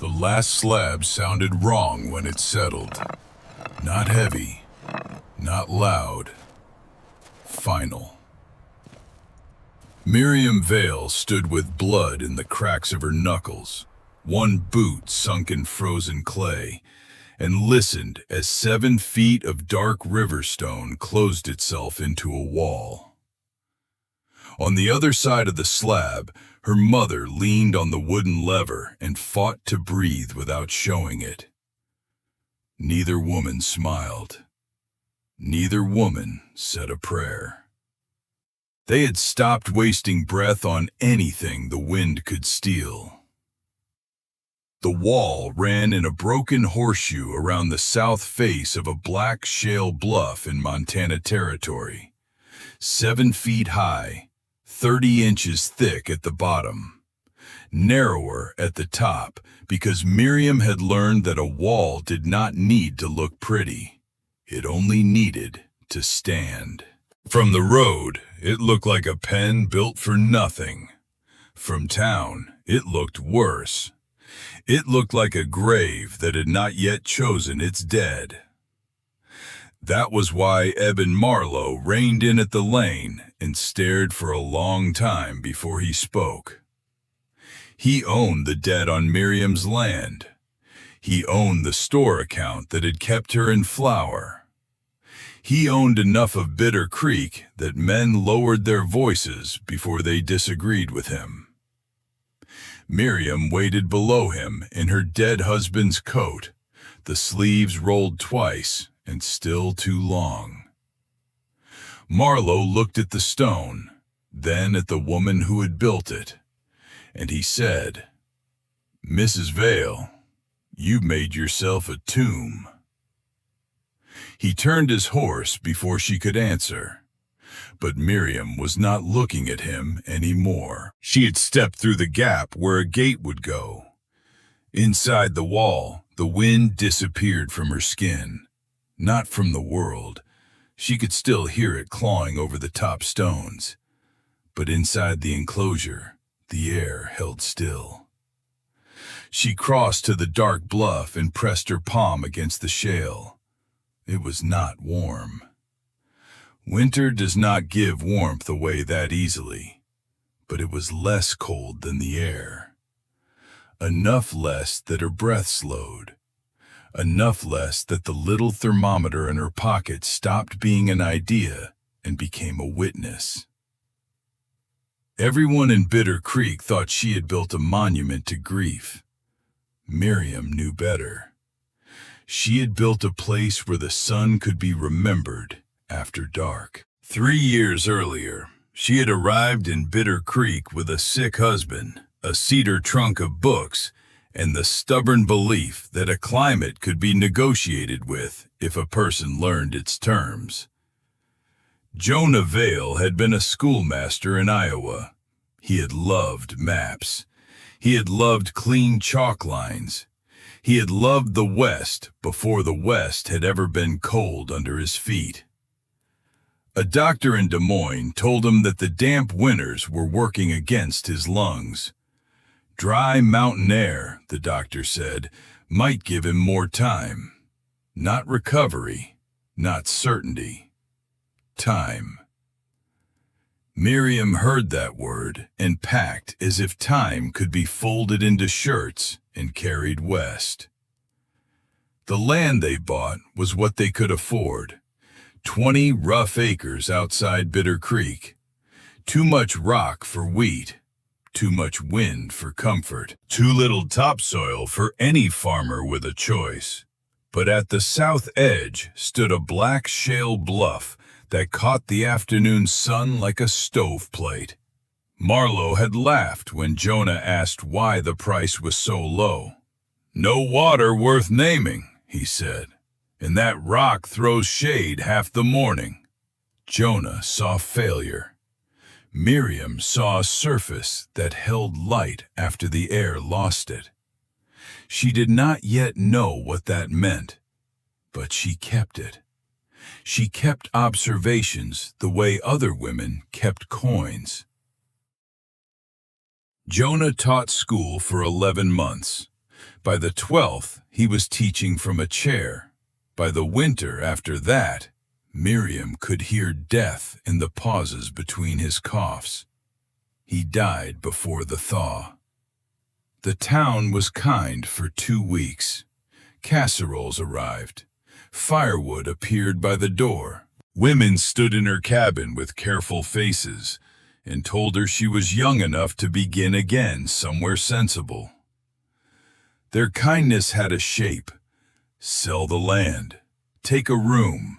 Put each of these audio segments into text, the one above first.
The last slab sounded wrong when it settled. Not heavy, not loud. Final. Miriam Vale stood with blood in the cracks of her knuckles, one boot sunk in frozen clay, and listened as 7 feet of dark river stone closed itself into a wall. On the other side of the slab, her mother leaned on the wooden lever and fought to breathe without showing it. Neither woman smiled. Neither woman said a prayer. They had stopped wasting breath on anything the wind could steal. The wall ran in a broken horseshoe around the south face of a black shale bluff in Montana Territory, 7 feet high, 30 inches thick at the bottom, narrower at the top because Miriam had learned that a wall did not need to look pretty. It only needed to stand. From the road, it looked like a pen built for nothing. From town, it looked worse. It looked like a grave that had not yet chosen its dead. That was why Eben Marlowe reined in at the lane and stared for a long time before he spoke. He owned the debt on Miriam's land. He owned the store account that had kept her in flour. He owned enough of Bitter Creek that men lowered their voices before they disagreed with him. Miriam waited below him in her dead husband's coat, the sleeves rolled twice and still too long. Marlowe looked at the stone, then at the woman who had built it, and he said, "Mrs. Vale, you made yourself a tomb." He turned his horse before she could answer, but Miriam was not looking at him anymore. She had stepped through the gap where a gate would go. Inside the wall, the wind disappeared from her skin, not from the world. She could still hear it clawing over the top stones, but inside the enclosure, the air held still. She crossed to the dark bluff and pressed her palm against the shale. It was not warm. Winter does not give warmth away that easily, but it was less cold than the air. Enough less that her breath slowed. Enough less that the little thermometer in her pocket stopped being an idea and became a witness. Everyone in Bitter Creek thought she had built a monument to grief. Miriam knew better. She had built a place where the sun could be remembered after dark. 3 years earlier, she had arrived in Bitter Creek with a sick husband, a cedar trunk of books, and the stubborn belief that a climate could be negotiated with if a person learned its terms. Jonah Vale had been a schoolmaster in Iowa. He had loved maps. He had loved clean chalk lines. He had loved the West before the West had ever been cold under his feet. A doctor in Des Moines told him that the damp winters were working against his lungs. Dry mountain air, the doctor said, might give him more time. Not recovery, not certainty. Time. Miriam heard that word and packed as if time could be folded into shirts and carried west. The land they bought was what they could afford. 20 rough acres outside Bitter Creek. Too much rock for wheat. Too much wind for comfort. Too little topsoil for any farmer with a choice. But at the south edge stood a black shale bluff that caught the afternoon sun like a stoveplate. Marlowe had laughed when Jonah asked why the price was so low. "No water worth naming," he said, "and that rock throws shade half the morning." Jonah saw failure. Miriam saw a surface that held light after the air lost it. She did not yet know what that meant, but she kept it. She kept observations the way other women kept coins. Jonah taught school for 11 months, By the 12th, he was teaching from a chair. By the winter after that, Miriam could hear death in the pauses between his coughs. He died before the thaw. The town was kind for 2 weeks. Casseroles arrived. Firewood appeared by the door. Women stood in her cabin with careful faces and told her she was young enough to begin again somewhere sensible. Their kindness had a shape. Sell the land, take a room,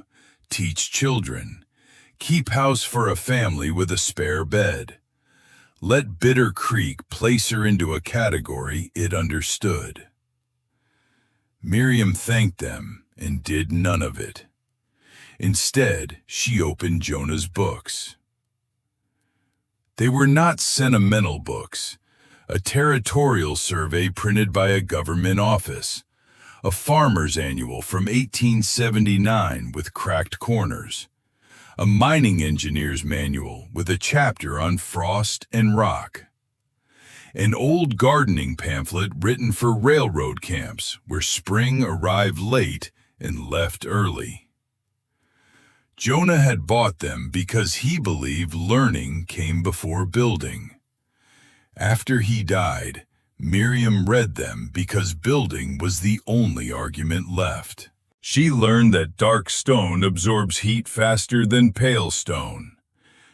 teach children, keep house for a family with a spare bed. Let Bitter Creek place her into a category it understood. Miriam thanked them and did none of it. Instead, she opened Jonah's books. They were not sentimental books, a territorial survey printed by a government office, a farmer's annual from 1879 with cracked corners, a mining engineer's manual with a chapter on frost and rock, an old gardening pamphlet written for railroad camps where spring arrived late and left early. Jonah had bought them because he believed learning came before building. After he died, Miriam read them because building was the only argument left. She learned that dark stone absorbs heat faster than pale stone.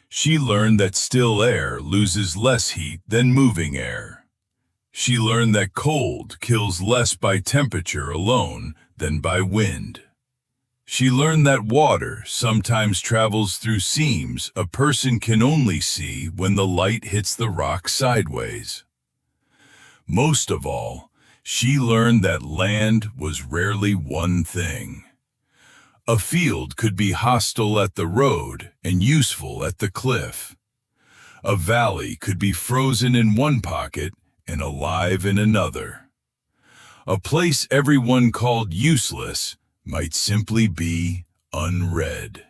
She learned that still air loses less heat than moving air. She learned that cold kills less by temperature alone than by wind. She learned that water sometimes travels through seams a person can only see when the light hits the rock sideways. Most of all, she learned that land was rarely one thing. A field could be hostile at the road and useful at the cliff. A valley could be frozen in one pocket and alive in another. A place everyone called useless might simply be unread.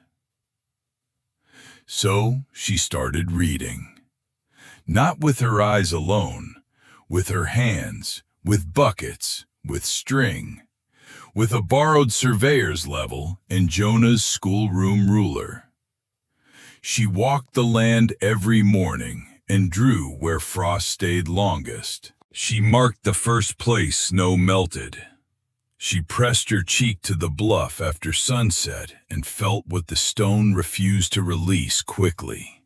So she started reading. Not with her eyes alone, with her hands, with buckets, with string, with a borrowed surveyor's level and Jonah's schoolroom ruler. She walked the land every morning and drew where frost stayed longest. She marked the first place snow melted. She pressed her cheek to the bluff after sunset and felt what the stone refused to release quickly.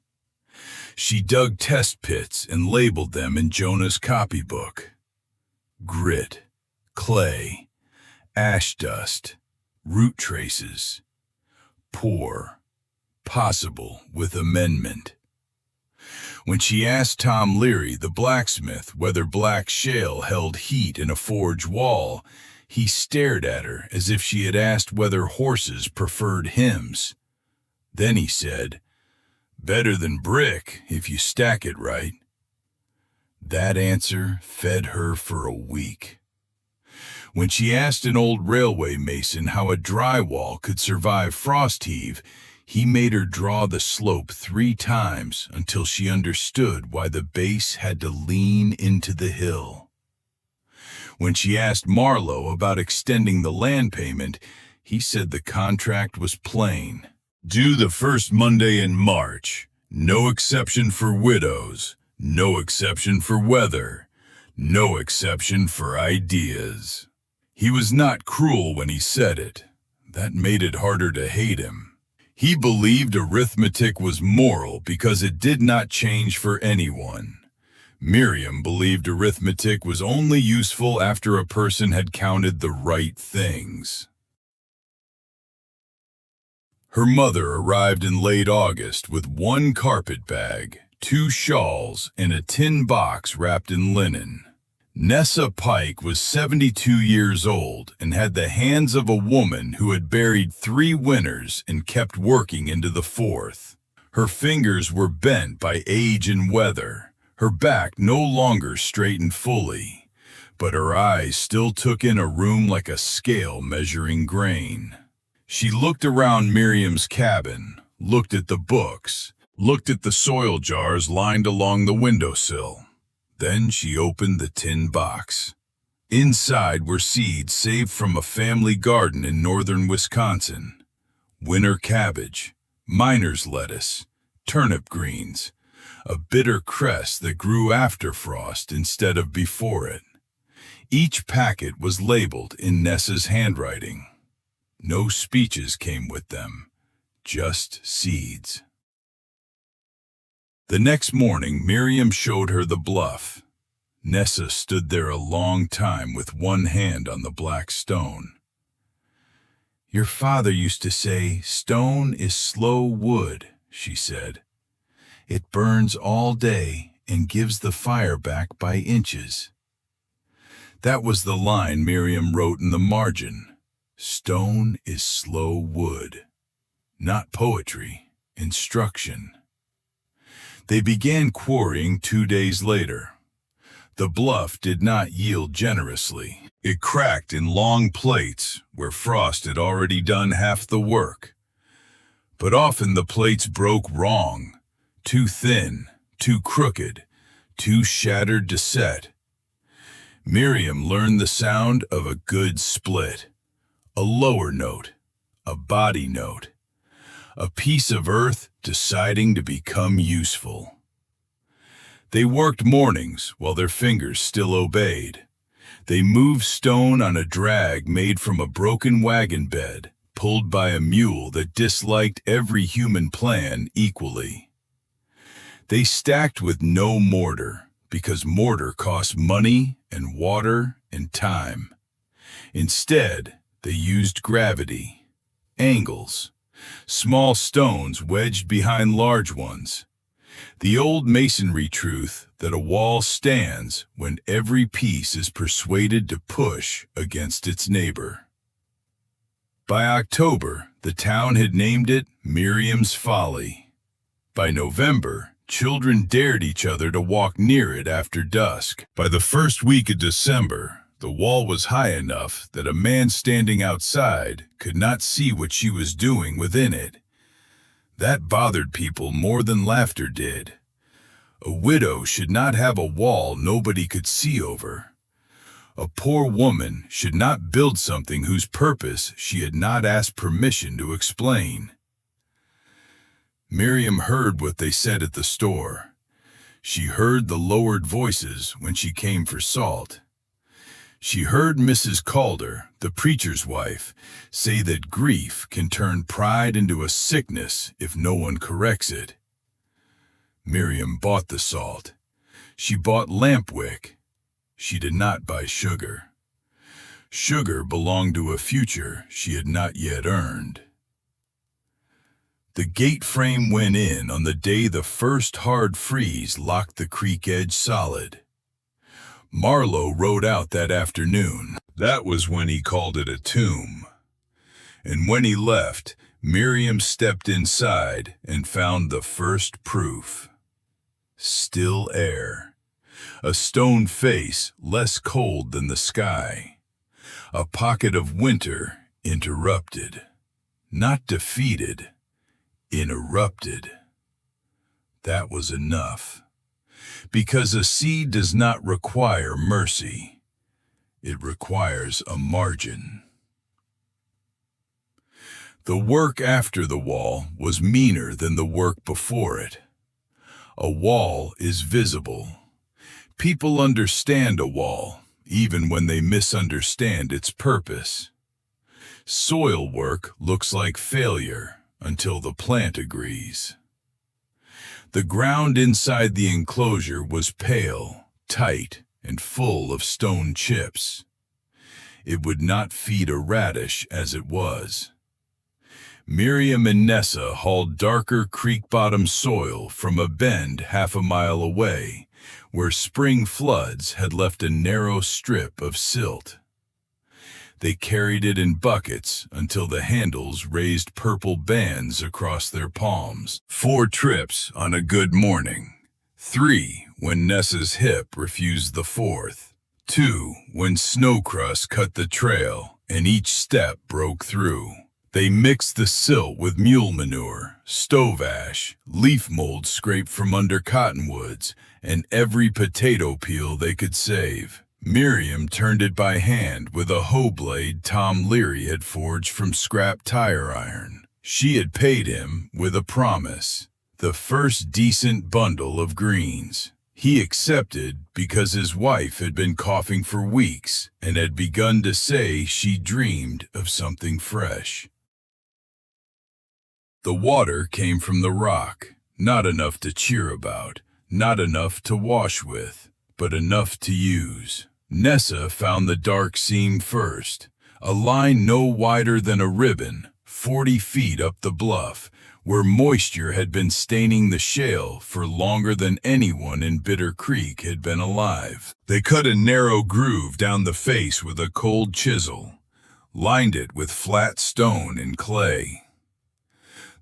She dug test pits and labeled them in Jonah's copybook. Grit, clay, ash dust, root traces, poor, possible with amendment. When she asked Tom Leary, the blacksmith, whether black shale held heat in a forge wall, he stared at her as if she had asked whether horses preferred hymns. Then he said, "Better than brick if you stack it right." That answer fed her for a week. When she asked an old railway mason how a drywall could survive frost heave, he made her draw the slope 3 times until she understood why the base had to lean into the hill. When she asked Marlowe about extending the land payment, he said the contract was plain. Due the first Monday in March. No exception for widows. No exception for weather. No exception for ideas. He was not cruel when he said it. That made it harder to hate him. He believed arithmetic was moral because it did not change for anyone. Miriam believed arithmetic was only useful after a person had counted the right things. Her mother arrived in late August with 1 carpet bag, 2 shawls, and a tin box wrapped in linen. Nessa Pike was 72 years old and had the hands of a woman who had buried 3 winters and kept working into the 4th. Her fingers were bent by age and weather. Her back no longer straightened fully, but her eyes still took in a room like a scale measuring grain. She looked around Miriam's cabin, looked at the books, looked at the soil jars lined along the windowsill. Then she opened the tin box. Inside were seeds saved from a family garden in northern Wisconsin. Winter cabbage, miner's lettuce, turnip greens, a bitter cress that grew after frost instead of before it. Each packet was labeled in Nessa's handwriting. No speeches came with them, just seeds. The next morning, Miriam showed her the bluff. Nessa stood there a long time with one hand on the black stone. "Your father used to say, 'Stone is slow wood,'" she said. "It burns all day and gives the fire back by inches." That was the line Miriam wrote in the margin. Stone is slow wood. Not poetry, instruction. They began quarrying 2 days later. The bluff did not yield generously. It cracked in long plates where frost had already done half the work. But often the plates broke wrong, too thin, too crooked, too shattered to set. Miriam learned the sound of a good split, a lower note, a body note, a piece of earth deciding to become useful. They worked mornings while their fingers still obeyed. They moved stone on a drag made from a broken wagon bed, pulled by a mule that disliked every human plan equally. They stacked with no mortar, because mortar costs money and water and time. Instead, they used gravity, angles, small stones wedged behind large ones. The old masonry truth that a wall stands when every piece is persuaded to push against its neighbor. By October, the town had named it Miriam's Folly. By November, children dared each other to walk near it after dusk. By the first week of December, the wall was high enough that a man standing outside could not see what she was doing within it. That bothered people more than laughter did. A widow should not have a wall nobody could see over. A poor woman should not build something whose purpose she had not asked permission to explain. Miriam heard what they said at the store. She heard the lowered voices when she came for salt. She heard Mrs. Calder, the preacher's wife, say that grief can turn pride into a sickness if no one corrects it. Miriam bought the salt. She bought lamp wick. She did not buy sugar. Sugar belonged to a future she had not yet earned. The gate frame went in on the day the first hard freeze locked the creek edge solid. Marlowe rode out that afternoon. That was when he called it a tomb. And when he left, Miriam stepped inside and found the first proof. Still air. A stone face less cold than the sky. A pocket of winter interrupted. Not defeated, interrupted. That was enough. Because a seed does not require mercy. It requires a margin. The work after the wall was meaner than the work before it. A wall is visible. People understand a wall, even when they misunderstand its purpose. Soil work looks like failure until the plant agrees. The ground inside the enclosure was pale, tight, and full of stone chips. It would not feed a radish as it was. Miriam and Nessa hauled darker creek-bottom soil from a bend half a mile away, where spring floods had left a narrow strip of silt. They carried it in buckets until the handles raised purple bands across their palms. 4 trips on a good morning. 3 when Nessa's hip refused the 4th. 2 when snow crust cut the trail and each step broke through. They mixed the silt with mule manure, stove ash, leaf mold scraped from under cottonwoods, and every potato peel they could save. Miriam turned it by hand with a hoe blade Tom Leary had forged from scrap tire iron. She had paid him with a promise, the first decent bundle of greens. He accepted because his wife had been coughing for weeks and had begun to say she dreamed of something fresh. The water came from the rock, not enough to cheer about, not enough to wash with, but enough to use. Nessa found the dark seam first, a line no wider than a ribbon, 40 feet up the bluff, where moisture had been staining the shale for longer than anyone in Bitter Creek had been alive. They cut a narrow groove down the face with a cold chisel, lined it with flat stone and clay.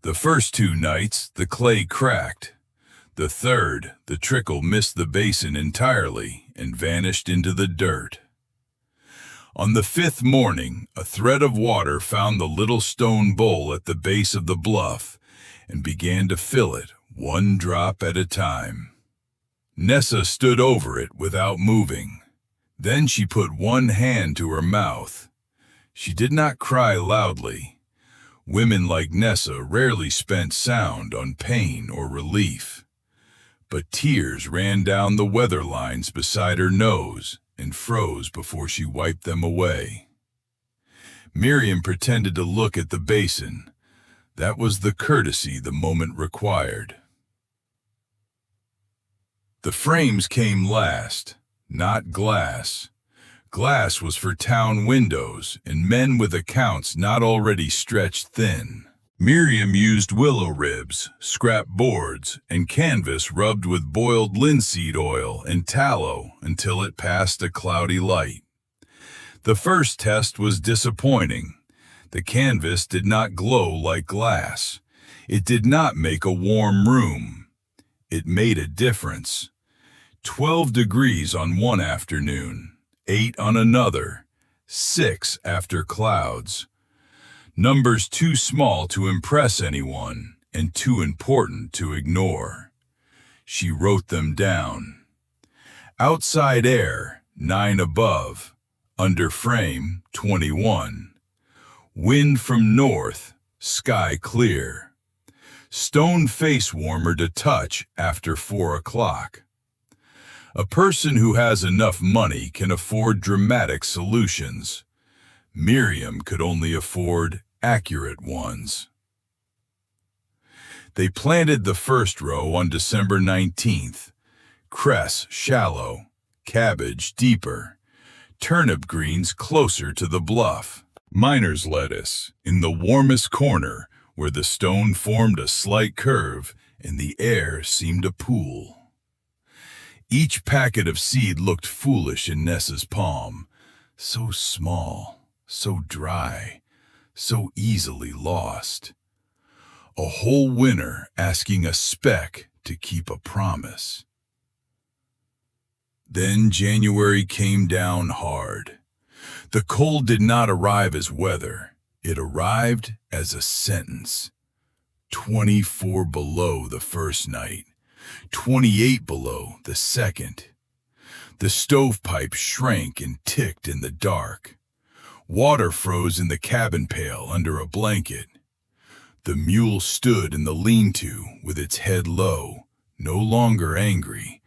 The first 2 nights, the clay cracked. The third, the trickle missed the basin entirely and vanished into the dirt. On the 5th morning, a thread of water found the little stone bowl at the base of the bluff and began to fill it, 1 drop at a time. Nessa stood over it without moving. Then she put 1 hand to her mouth. She did not cry loudly. Women like Nessa rarely spent sound on pain or relief. But tears ran down the weather lines beside her nose and froze before she wiped them away. Miriam pretended to look at the basin. That was the courtesy the moment required. The frames came last, not glass. Glass was for town windows and men with accounts not already stretched thin. Miriam used willow ribs, scrap boards, and canvas rubbed with boiled linseed oil and tallow until it passed a cloudy light. The first test was disappointing. The canvas did not glow like glass. It did not make a warm room. It made a difference. 12 degrees on one afternoon, 8 on another, 6 after clouds. Numbers too small to impress anyone and too important to ignore. She wrote them down. Outside air, 9 above. Under frame, 21. Wind from north, sky clear. Stone face warmer to touch after 4 o'clock. A person who has enough money can afford dramatic solutions. Miriam could only afford accurate ones. They planted the first row on December 19th. Cress shallow, cabbage deeper, turnip greens closer to the bluff. Miner's lettuce in the warmest corner where the stone formed a slight curve and the air seemed a pool. Each packet of seed looked foolish in Nessa's palm, so small, so dry, so easily lost. A whole winter asking a speck to keep a promise. Then January came down hard. The cold did not arrive as weather. It arrived as a sentence. 24 below the first night, 28 below the second. The stovepipe shrank and ticked in the dark. Water froze in the cabin pail under a blanket. The mule stood in the lean-to with its head low, no longer angry,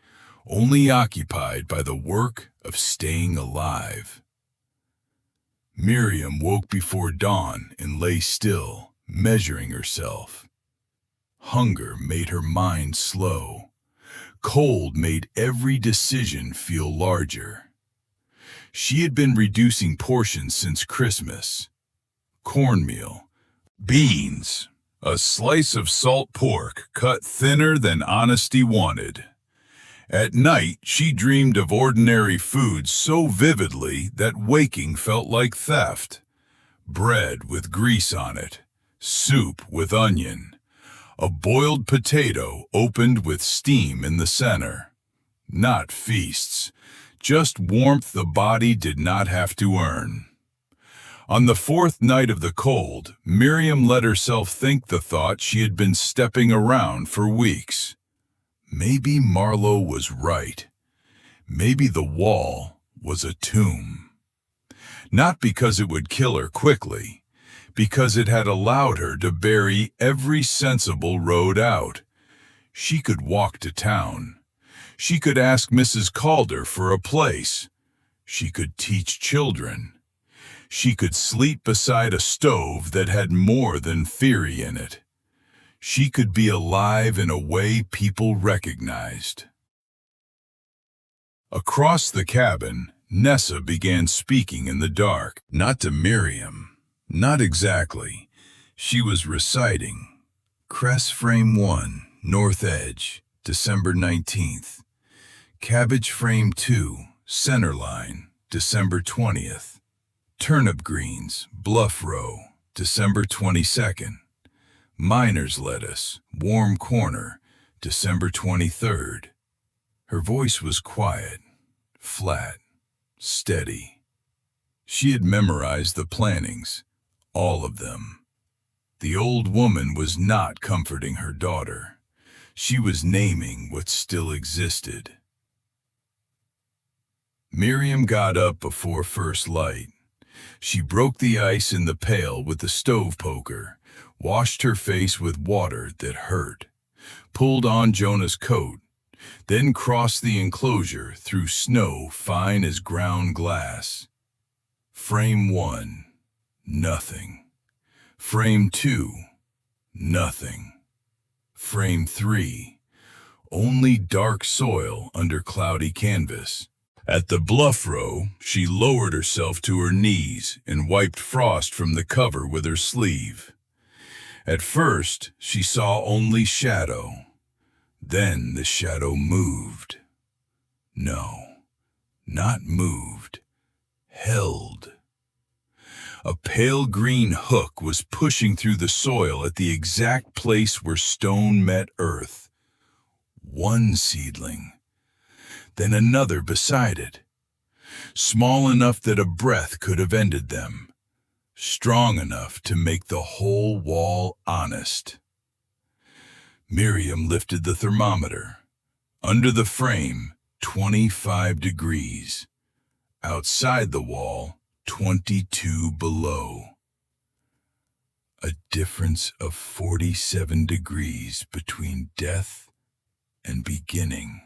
only occupied by the work of staying alive. Miriam woke before dawn and lay still, measuring herself. Hunger made her mind slow. Cold made every decision feel larger. She had been reducing portions since Christmas. Cornmeal, beans, a slice of salt pork cut thinner than honesty wanted. At night, she dreamed of ordinary food so vividly that waking felt like theft. Bread with grease on it, soup with onion, a boiled potato opened with steam in the center. Not feasts, just warmth the body did not have to earn. On the 4th night of the cold, Miriam let herself think the thought she had been stepping around for weeks. Maybe Marlowe was right. Maybe the wall was a tomb. Not because it would kill her quickly, because it had allowed her to bury every sensible road out. She could walk to town. She could ask Mrs. Calder for a place. She could teach children. She could sleep beside a stove that had more than theory in it. She could be alive in a way people recognized. Across the cabin, Nessa began speaking in the dark. Not to Miriam. Not exactly. She was reciting. Cress Frame 1, North Edge, December 19th. Cabbage Frame 2, Center Line, December 20th. Turnip Greens, Bluff Row, December 22nd. Miner's Lettuce, Warm Corner, December 23rd. Her voice was quiet, flat, steady. She had memorized the plantings, all of them. The old woman was not comforting her daughter. She was naming what still existed. Miriam got up before first light. She broke the ice in the pail with the stove poker, washed her face with water that hurt, pulled on Jonah's coat, then crossed the enclosure through snow fine as ground glass. Frame 1, nothing. Frame 2, nothing. Frame 3, only dark soil under cloudy canvas. At the bluff row, she lowered herself to her knees and wiped frost from the cover with her sleeve. At first, she saw only shadow. Then the shadow moved. No, not moved, held. A pale green hook was pushing through the soil at the exact place where stone met earth. One seedling, then another beside it, small enough that a breath could have ended them, strong enough to make the whole wall honest. Miriam lifted the thermometer. Under the frame, 25 degrees. Outside the wall, 22 below. A difference of 47 degrees between death and beginning.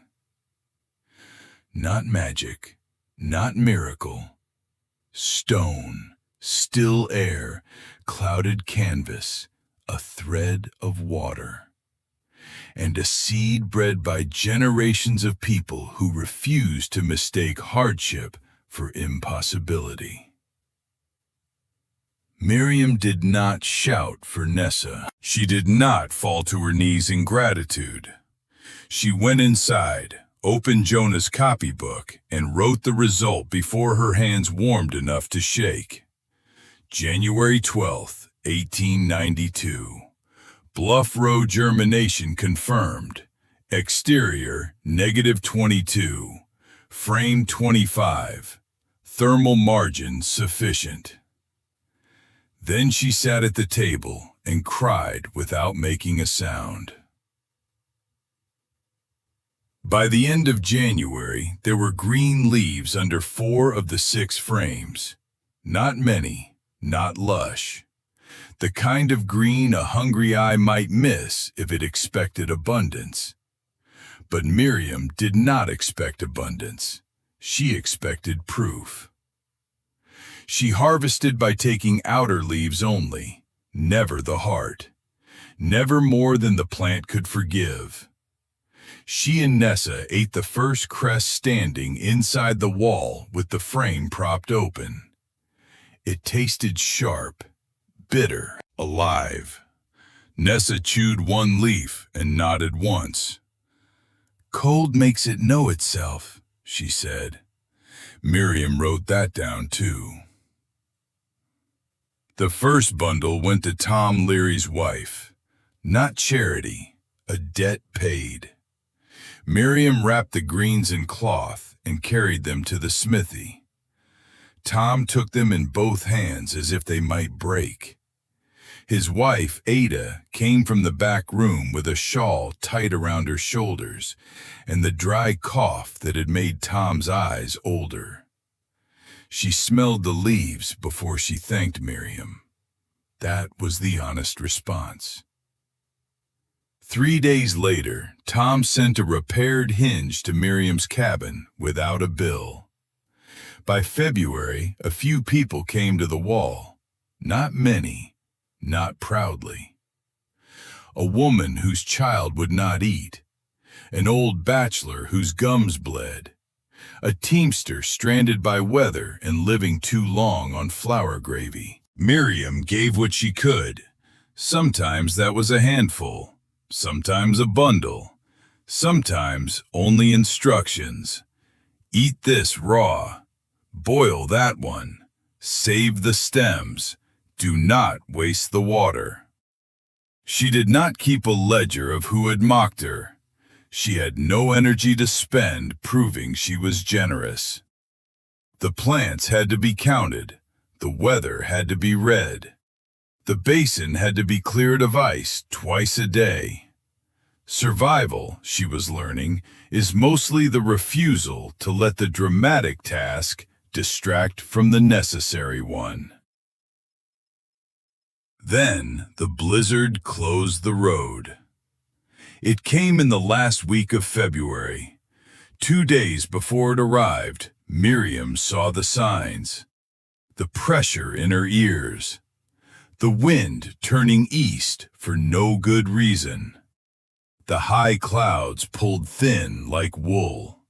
Not magic, not miracle. Stone, still air, clouded canvas, a thread of water. And a seed bred by generations of people who refuse to mistake hardship for impossibility. Miriam did not shout for Nessa. She did not fall to her knees in gratitude. She went inside, opened Jonah's copybook, and wrote the result before her hands warmed enough to shake. January 12th, 1892. Bluff row germination confirmed. Exterior, -22. Frame 25. Thermal margin sufficient. Then she sat at the table and cried without making a sound. By the end of January, there were green leaves under 4 of the 6 frames. Not many, not lush. The kind of green a hungry eye might miss if it expected abundance. But Miriam did not expect abundance. She expected proof. She harvested by taking outer leaves only, never the heart, never more than the plant could forgive. She and Nessa ate the first cress standing inside the wall with the frame propped open. It tasted sharp, bitter, alive. Nessa chewed one leaf and nodded once. "Cold makes it know itself," she said. Miriam wrote that down too. The first bundle went to Tom Leary's wife. Not charity, a debt paid. Miriam wrapped the greens in cloth and carried them to the smithy. Tom took them in both hands as if they might break. His wife, Ada, came from the back room with a shawl tight around her shoulders and the dry cough that had made Tom's eyes older. She smelled the leaves before she thanked Miriam. That was the honest response. 3 days later, Tom sent a repaired hinge to Miriam's cabin without a bill. By February, a few people came to the wall. Not many, not proudly. A woman whose child would not eat, an old bachelor whose gums bled, a teamster stranded by weather and living too long on flour gravy. Miriam gave what she could. Sometimes that was a handful, sometimes a bundle, sometimes only instructions. Eat this raw, boil that one, save the stems, do not waste the water. She did not keep a ledger of who had mocked her. She had no energy to spend proving she was generous. The plants had to be counted, the weather had to be read. The basin had to be cleared of ice twice a day. Survival, she was learning, is mostly the refusal to let the dramatic task distract from the necessary one. Then the blizzard closed the road. It came in the last week of February. 2 days before it arrived, Miriam saw the signs. The pressure in her ears. The wind turning east for no good reason. The high clouds pulled thin like wool.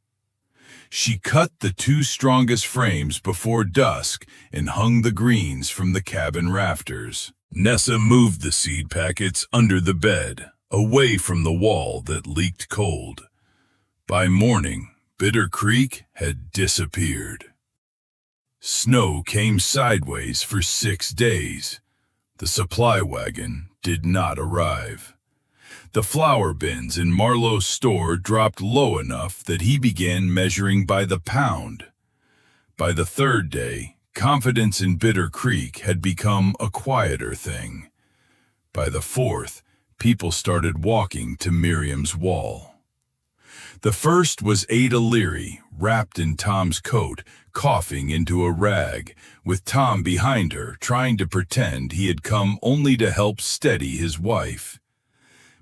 She cut the 2 strongest frames before dusk and hung the greens from the cabin rafters. Nessa moved the seed packets under the bed, away from the wall that leaked cold. By morning, Bitter Creek had disappeared. Snow came sideways for 6 days. The supply wagon did not arrive. The flour bins in Marlowe's store dropped low enough that he began measuring by the pound. By the 3rd day, confidence in Bitter Creek had become a quieter thing. By the 4th, people started walking to Miriam's wall. The first was Ada Leary, wrapped in Tom's coat, coughing into a rag, with Tom behind her, trying to pretend he had come only to help steady his wife.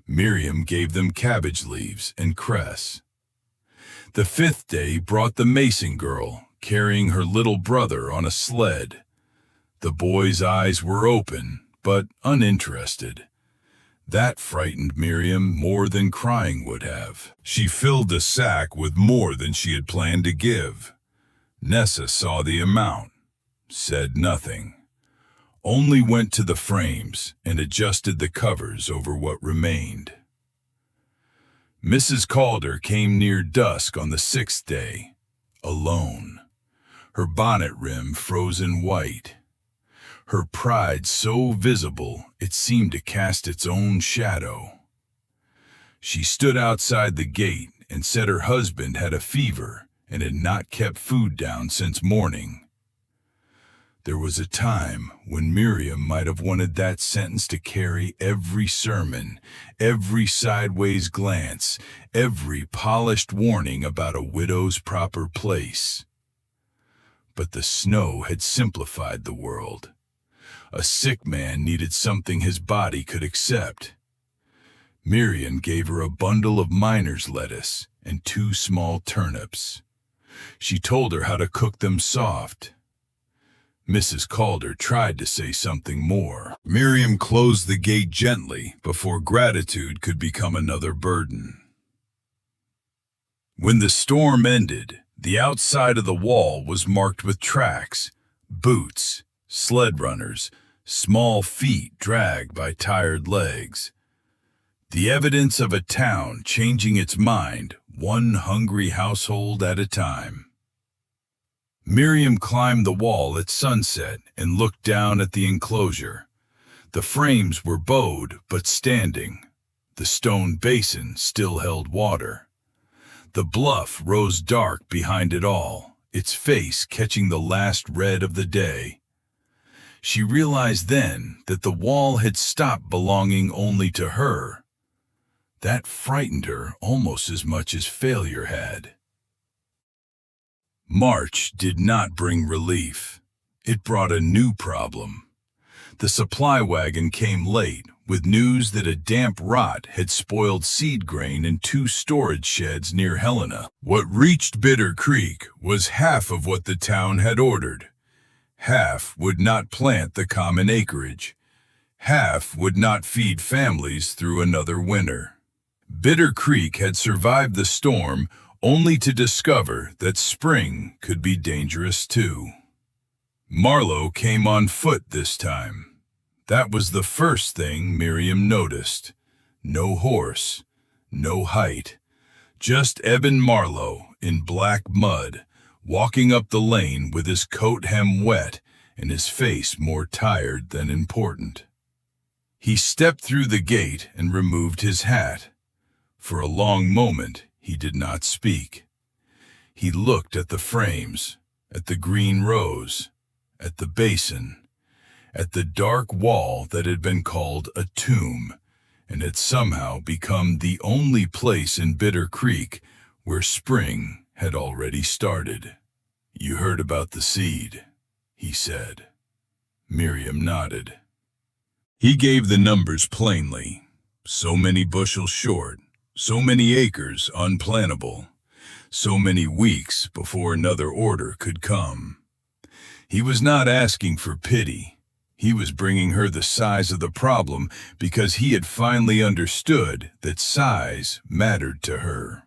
Miriam gave them cabbage leaves and cress. The 5th day brought the Mason girl, carrying her little brother on a sled. The boy's eyes were open, but uninterested. That frightened Miriam more than crying would have. She filled the sack with more than she had planned to give. Nessa saw the amount, said nothing, only went to the frames and adjusted the covers over what remained. Mrs. Calder came near dusk on the 6th day, alone, her bonnet rim frozen white. Her pride so visible it seemed to cast its own shadow. She stood outside the gate and said her husband had a fever and had not kept food down since morning. There was a time when Miriam might have wanted that sentence to carry every sermon, every sideways glance, every polished warning about a widow's proper place. But the snow had simplified the world. A sick man needed something his body could accept. Miriam gave her a bundle of miner's lettuce and 2 small turnips. She told her how to cook them soft. Mrs. Calder tried to say something more. Miriam closed the gate gently before gratitude could become another burden. When the storm ended, the outside of the wall was marked with tracks, boots, sled runners, small feet dragged by tired legs. The evidence of a town changing its mind, one hungry household at a time. Miriam climbed the wall at sunset and looked down at the enclosure. The frames were bowed but standing. The stone basin still held water. The bluff rose dark behind it all, its face catching the last red of the day. She realized then that the wall had stopped belonging only to her. That frightened her almost as much as failure had. March did not bring relief. It brought a new problem. The supply wagon came late with news that a damp rot had spoiled seed grain in 2 storage sheds near Helena. What reached Bitter Creek was half of what the town had ordered. Half would not plant the common acreage. Half would not feed families through another winter. Bitter Creek had survived the storm only to discover that spring could be dangerous too. Marlowe came on foot this time. That was the first thing Miriam noticed. No horse, no height, just Eben Marlowe in black mud, walking up the lane with his coat hem wet and his face more tired than important. He stepped through the gate and removed his hat. For a long moment, he did not speak. He looked at the frames, at the green rose, at the basin, at the dark wall that had been called a tomb, and had somehow become the only place in Bitter Creek where spring had already started. "You heard about the seed," he said. Miriam nodded. He gave the numbers plainly. So many bushels short, so many acres unplantable, so many weeks before another order could come. He was not asking for pity. He was bringing her the size of the problem because he had finally understood that size mattered to her.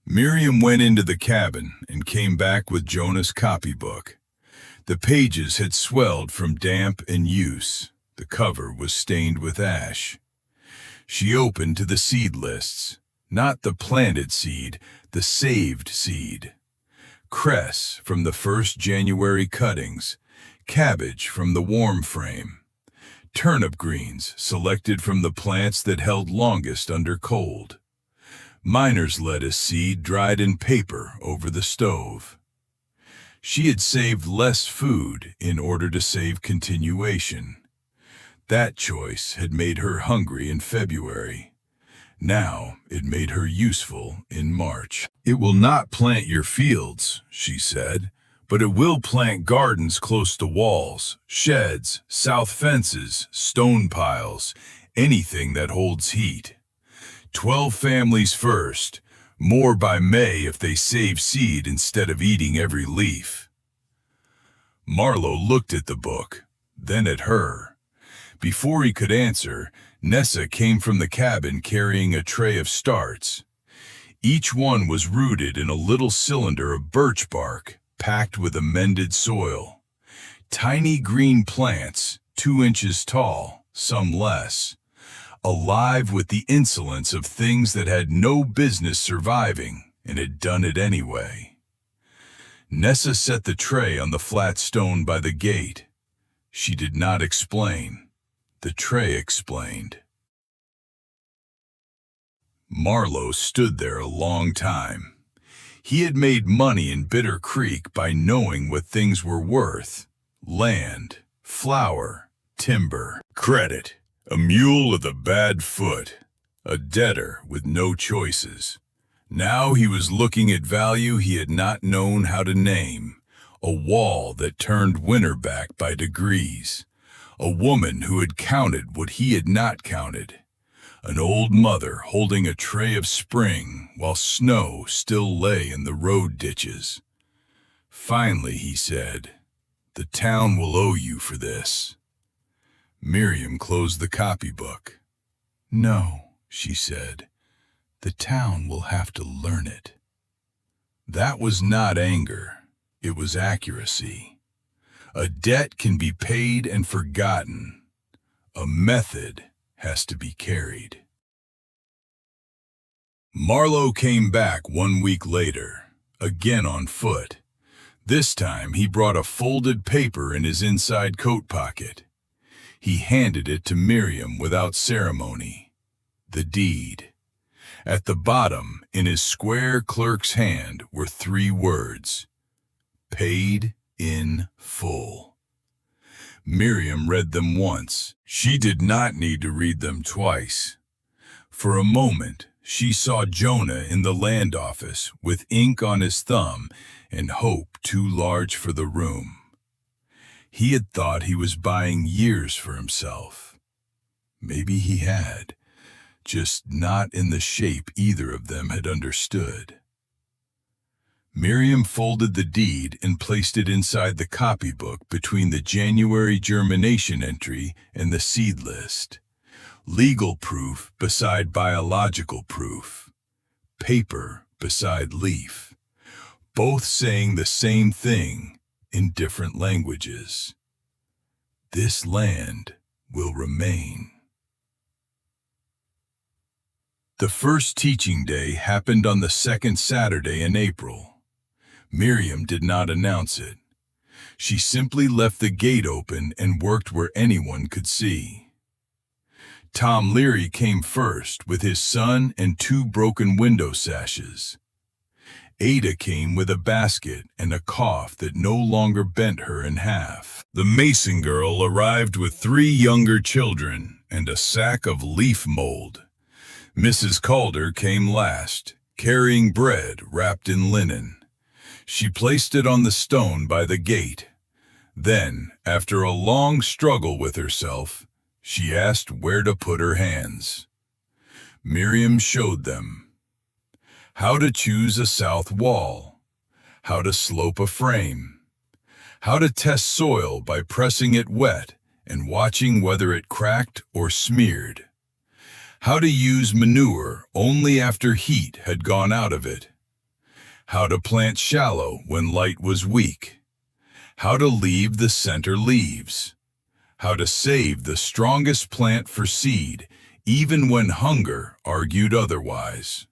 Miriam went into the cabin and came back with Jonah's copybook. The pages had swelled from damp and use. The cover was stained with ash. She opened to the seed lists, not the planted seed, the saved seed. Cress from the first January cuttings, cabbage from the warm frame, turnip greens selected from the plants that held longest under cold, miner's lettuce seed dried in paper over the stove. She had saved less food in order to save continuation. That choice had made her hungry in February. Now it made her useful in March. "It will not plant your fields," she said, "but it will plant gardens close to walls, sheds, south fences, stone piles, anything that holds heat. 12 families first, more by May if they save seed instead of eating every leaf." Marlowe looked at the book, then at her. Before he could answer, Nessa came from the cabin carrying a tray of starts. Each one was rooted in a little cylinder of birch bark, packed with amended soil. Tiny green plants, 2 inches tall, some less, alive with the insolence of things that had no business surviving and had done it anyway. Nessa set the tray on the flat stone by the gate. She did not explain. The tray explained. Marlowe stood there a long time. He had made money in Bitter Creek by knowing what things were worth: land, flour, timber, credit, a mule with a bad foot, a debtor with no choices. Now he was looking at value he had not known how to name, a wall that turned winter back by degrees, a woman who had counted what he had not counted, an old mother holding a tray of spring while snow still lay in the road ditches. Finally, he said, "The town will owe you for this." Miriam closed the copybook. "No," she said, "the town will have to learn it." That was not anger, it was accuracy. A debt can be paid and forgotten. A method has to be carried. Marlowe came back 1 week later, again on foot. This time he brought a folded paper in his inside coat pocket. He handed it to Miriam without ceremony. The deed. At the bottom, in his square clerk's hand, were 3 words: "Paid in full." Miriam read them once. She did not need to read them twice. For a moment, she saw Jonah in the land office with ink on his thumb and hope too large for the room. He had thought he was buying years for himself. Maybe he had, just not in the shape either of them had understood. Miriam folded the deed and placed it inside the copybook between the January germination entry and the seed list. Legal proof beside biological proof. Paper beside leaf. Both saying the same thing in different languages. This land will remain. The first teaching day happened on the second Saturday in April. Miriam did not announce it. She simply left the gate open and worked where anyone could see. Tom Leary came first with his son and 2 broken window sashes. Ada came with a basket and a cough that no longer bent her in half. The Mason girl arrived with 3 younger children and a sack of leaf mold. Mrs. Calder came last, carrying bread wrapped in linen. She placed it on the stone by the gate. Then, after a long struggle with herself, she asked where to put her hands. Miriam showed them. How to choose a south wall. How to slope a frame. How to test soil by pressing it wet and watching whether it cracked or smeared. How to use manure only after heat had gone out of it. How to plant shallow when light was weak. How to leave the center leaves. How to save the strongest plant for seed, even when hunger argued otherwise.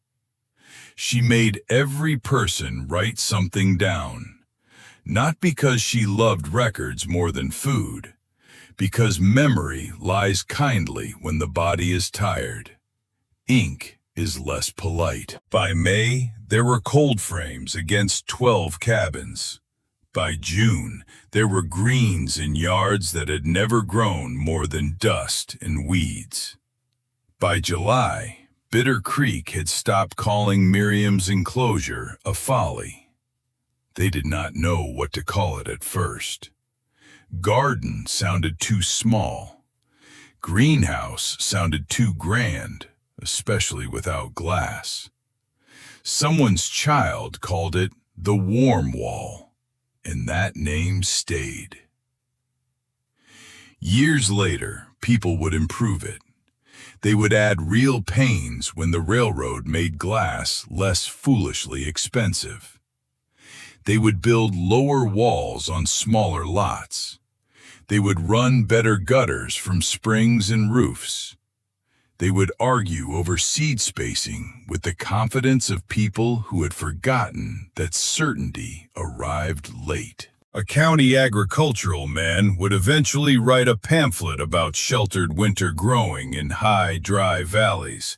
She made every person write something down, not because she loved records more than food, because memory lies kindly when the body is tired. Ink is less polite. By May, there were cold frames against 12 cabins. By June, there were greens in yards that had never grown more than dust and weeds. By July, Bitter Creek had stopped calling Miriam's enclosure a folly. They did not know what to call it at first. Garden sounded too small. Greenhouse sounded too grand, especially without glass. Someone's child called it the warm wall, and that name stayed. Years later, people would improve it. They would add real panes when the railroad made glass less foolishly expensive. They would build lower walls on smaller lots. They would run better gutters from springs and roofs. They would argue over seed spacing with the confidence of people who had forgotten that certainty arrived late. A county agricultural man would eventually write a pamphlet about sheltered winter growing in high, dry valleys,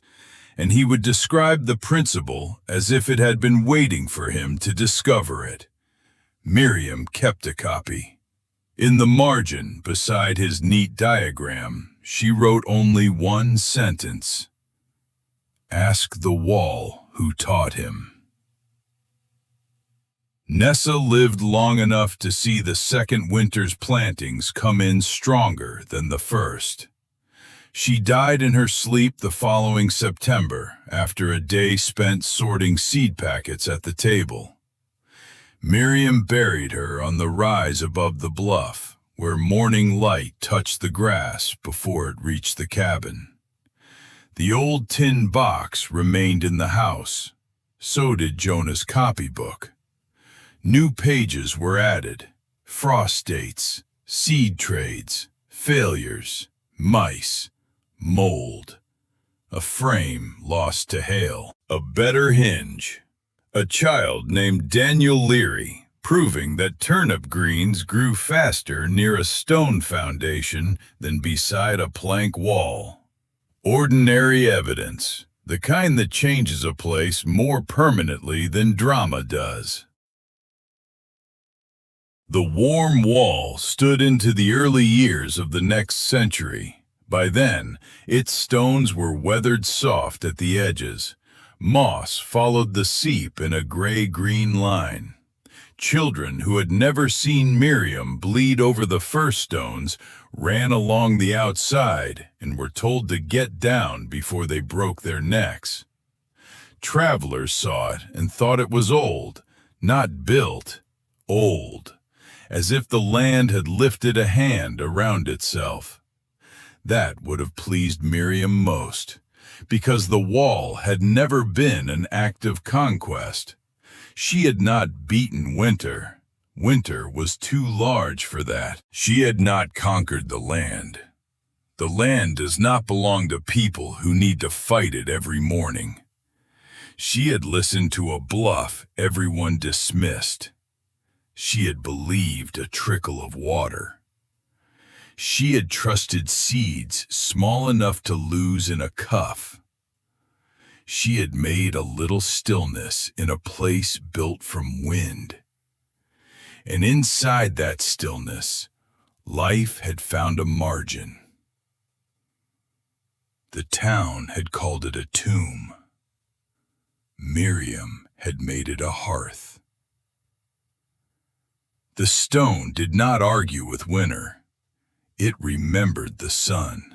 and he would describe the principle as if it had been waiting for him to discover it. Miriam kept a copy. In the margin, beside his neat diagram, she wrote only one sentence. Ask the wall who taught him. Nessa lived long enough to see the second winter's plantings come in stronger than the first. She died in her sleep the following September after a day spent sorting seed packets at the table. Miriam buried her on the rise above the bluff, where morning light touched the grass before it reached the cabin. The old tin box remained in the house. So did Jonah's copybook. New pages were added, frost dates, seed trades, failures, mice, mold. A frame lost to hail, a better hinge. A child named Daniel Leary, proving that turnip greens grew faster near a stone foundation than beside a plank wall. Ordinary evidence, the kind that changes a place more permanently than drama does. The warm wall stood into the early years of the next century. By then, its stones were weathered soft at the edges, Moss followed the seep in a gray-green line. Children who had never seen Miriam bleed over the first stones ran along the outside and were told to get down before they broke their necks. Travelers saw it and thought it was old, not built, old, as if the land had lifted a hand around itself. That would have pleased Miriam most, because the wall had never been an act of conquest. She had not beaten winter. Winter was too large for that. She had not conquered the land. The land does not belong to people who need to fight it every morning. She had listened to a bluff everyone dismissed. She had believed a trickle of water. She had trusted seeds small enough to lose in a cuff. She had made a little stillness in a place built from wind. And inside that stillness, life had found a margin. The town had called it a tomb. Miriam had made it a hearth. The stone did not argue with winter. It remembered the sun.